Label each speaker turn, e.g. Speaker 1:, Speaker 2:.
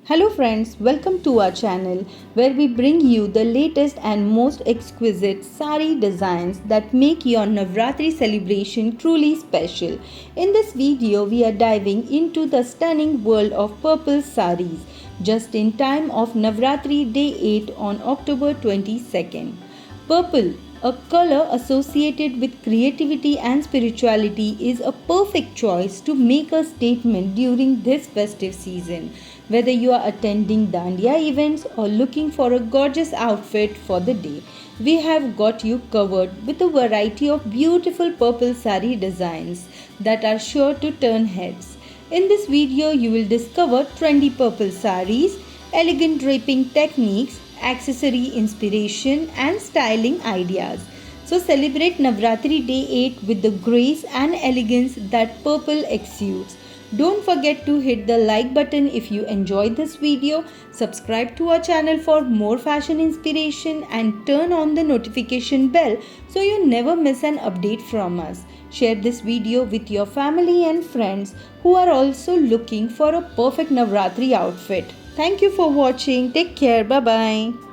Speaker 1: Hello friends, welcome to our channel where we bring you the latest and most exquisite sari designs that make your Navratri celebration truly special. In this video, we are diving into the stunning world of purple saris just in time of Navratri Day 8 on October 22nd. Purple, a color associated with creativity and spirituality, is a perfect choice to make a statement during this festive season. Whether you are attending Dandiya events or looking for a gorgeous outfit for the day, we have got you covered with a variety of beautiful purple sari designs that are sure to turn heads. In this video, you will discover trendy purple saris, elegant draping techniques, accessory inspiration and styling ideas. So celebrate Navratri Day 8 with the grace and elegance that purple exudes. Don't forget to hit the like button if you enjoyed this video, subscribe to our channel for more fashion inspiration and turn on the notification bell so you never miss an update from us. Share this video with your family and friends who are also looking for a perfect Navratri outfit. Thank you for watching. Take care. Bye-bye.